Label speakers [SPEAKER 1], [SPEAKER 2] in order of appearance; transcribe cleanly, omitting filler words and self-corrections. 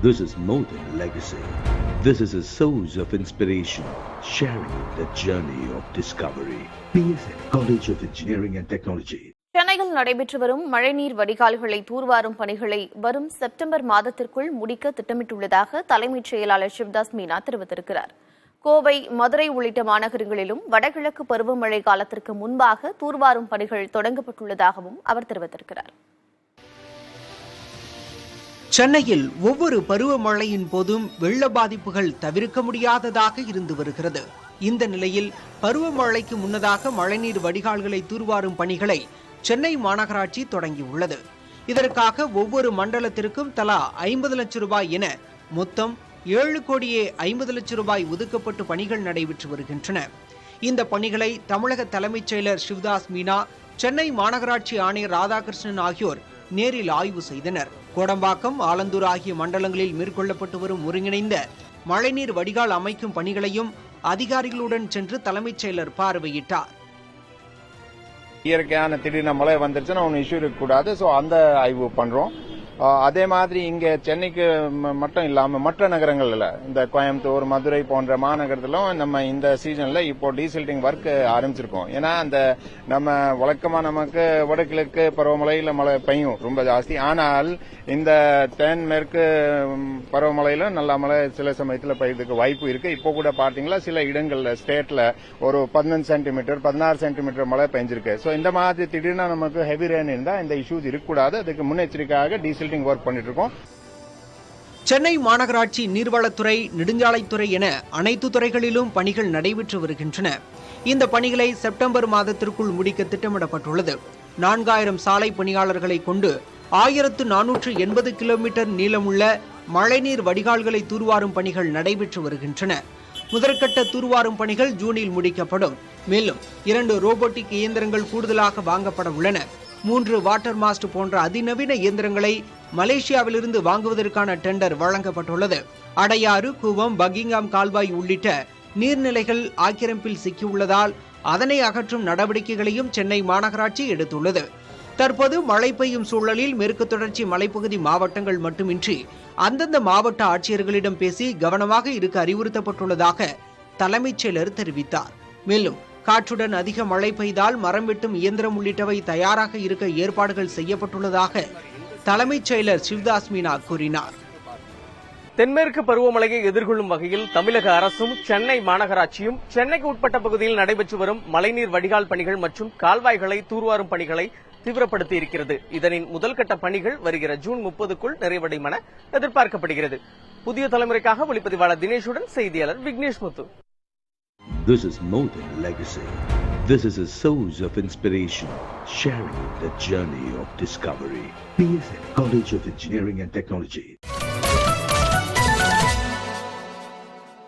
[SPEAKER 1] This is more than legacy. This is a source of inspiration, sharing the journey of discovery. PSN College of Engineering and Technology.
[SPEAKER 2] சென்னையில் நடைபெற்று வரும் மழைநீர் வடிகால்களை தூர்வாரும் பணிகளை வரும் September மாதத்திற்குள் முடிக்க திட்டமிட்டுள்ளதாக தலைமைச் செயலாளர் சிவ்தாஸ் மீனா தெரிவித்திருக்கிறார். கோவை, மதுரை உள்ளிட்ட மாநகரங்களிலும் வடகிழக்கு பருவமழை காலத்திற்கு முன்பாக தூர்வாரும் பணிகள் தொடங்கப்பட்டுள்ளதாகவும் அவர் தெரிவித்திருக்கிறார்.
[SPEAKER 3] சென்னையில் ஒவ்வொரு பருவமழையின் போதும் வெள்ள பாதிப்புகள் தவிர்க்க முடியாததாக இருந்து வருகிறது. இந்த நிலையில் பருவமழைக்கு முன்னதாக மழைநீர் வடிகால்களை தூர்வாரும் பணிகளை சென்னை மாநகராட்சி தொடங்கியுள்ளது. இதற்காக ஒவ்வொரு மண்டலத்திற்கும் தலா 50 லட்சம் ரூபாய் என மொத்தம் 7 கோடியே 50 லட்சம் ரூபாய் ஒதுக்கப்பட்டு பணிகள் நடைபெற்று வருகின்றன. இந்த பணிகளை தமிழக தலைமைச் செயலர் சிவ்தாஸ் மீனா, சென்னை மாநகராட்சி ஆணையர் ராதாகிருஷ்ணன் ஆகியோர் நேரில் ஆய்வு செய்தனர். கோடம்பாக்கம், ஆலந்தூர் ஆகிய மண்டலங்களில் மேற்கொள்ளப்பட்டு வரும் ஒருங்கிணைந்த மழைநீர் வடிகால் அமைக்கும் பணிகளையும் அதிகாரிகளுடன் சென்று தலைமைச் செயலர் பார்வையிட்டார்.
[SPEAKER 4] இயற்கையான திடீர்னு மழை வந்துருச்சுன்னா ஒன்றும் இஷ்யூ இருக்கக்கூடாது. ஸோ அந்த ஆய்வு பண்றோம். அதே மாதிரி இங்க சென்னைக்கு மட்டும் இல்லாம மற்ற நகரங்கள்ல இந்த கோயம்புத்தூர், மதுரை போன்ற மாநகரத்திலும் நம்ம இந்த சீசன்ல இப்போ டீசில்டிங் ஒர்க் ஆரம்பிச்சிருக்கோம். ஏன்னா அந்த நம்ம வழக்கமா நமக்கு வடகிழக்கு பருவமழையில மழை பெய்யும் ரொம்ப ஜாஸ்தி. ஆனால் இந்த தென்மேற்கு பருவமழையில நல்ல மழை சில சமயத்துல பெய்யறதுக்கு வாய்ப்பு இருக்கு. இப்போ கூட பாத்தீங்களா சில இடங்கள்ல ஸ்டேட்ல ஒரு 15 சென்டிமீட்டர் 16 சென்டிமீட்டர் மழை பெஞ்சிருக்கு. ஸோ இந்த மாதிரி திடீர்னு நமக்கு ஹெவி ரெயின் இருந்தா இந்த இஷ்யூஸ் இருக்கக்கூடாது. அதுக்கு முன்னெச்சரிக்கையாக டீசில்டிங் ஒர்க் பண்ணிட்டு இருக்கோம்.
[SPEAKER 3] சென்னை மாநகராட்சி நீர்வளத்துறை, நெடுஞ்சாலைத்துறை என அனைத்து துறைகளிலும் பணிகள் நடைபெற்று வருகின்றன. இந்த பணிகளை செப்டம்பர் மாதத்திற்குள் முடிக்க திட்டமிடப்பட்டுள்ளது. 4000 சாலை பணியாளர்களை கொண்டு 1480 கிலோமீட்டர் நீளமுள்ள மழைநீர் வடிகால்களை தூர்வாரும் பணிகள் நடைபெற்று வருகின்றன. முதற்கட்ட தூர்வாரும் பணிகள் ஜூனில் முடிக்கப்படும். மேலும் 2 ரோபோட்டிக் இயந்திரங்கள் கூடுதலாக வாங்கப்பட உள்ளன. 3 வாட்டர் மாஸ்ட் போன்ற அதிநவீன இயந்திரங்களை மலேசியாவிலிருந்து வாங்குவதற்கான டெண்டர் வழங்கப்பட்டுள்ளது. அடையாறு, கூவம், பக்கிங்ஹாம் கால்வாய் உள்ளிட்ட நீர்நிலைகள் ஆக்கிரமிப்பில் சிக்கியுள்ளதால் அதனை அகற்றும் நடவடிக்கைகளையும் சென்னை மாநகராட்சி எடுத்துள்ளது. தற்போது மழை பெய்யும் சூழலில் மேற்கு தொடர்ச்சி மலைப்பகுதி மாவட்டங்கள் மட்டுமின்றி அந்தந்த மாவட்ட ஆட்சியர்களிடம் பேசி கவனமாக இருக்க அறிவுறுத்தப்பட்டுள்ளதாக தலைமைச் செயலர் தெரிவித்தார். மேலும் காற்றுடன் அதிக மழை பெய்தால் மரம் வெட்டும் இயந்திரம் உள்ளிட்டவை தயாராக இருக்க ஏற்பாடுகள் செய்யப்பட்டுள்ளதாக தலைமைச் செயலர் சிவ்தாஸ் மீனா கூறினார்.
[SPEAKER 5] தென்மேற்கு பருவமழையை எதிர்கொள்ளும் வகையில் தமிழக அரசும் சென்னை மாநகராட்சியும் சென்னைக்கு உட்பட்ட பகுதியில் நடைபெற்று வரும் மழைநீர் வடிகால் பணிகள் மற்றும் கால்வாய்களை தூர்வாரும் பணிகளை தீவிரப்படுத்தி இருக்கிறது. இதனின் முதல்கட்ட பணிகள் வருகிற ஜூன் 30க்குள் நிறைவடையும் என எதிர்பார்க்கப்படுகிறது. புதிய தலைமுறைக்காக ஒளிப்பதிவாளர் தினேஷுடன் செய்தியாளர் விக்னேஷ் முத்து.
[SPEAKER 1] This is more than legacy. This is a source of inspiration, sharing the journey of discovery. PSN College of Engineering and Technology.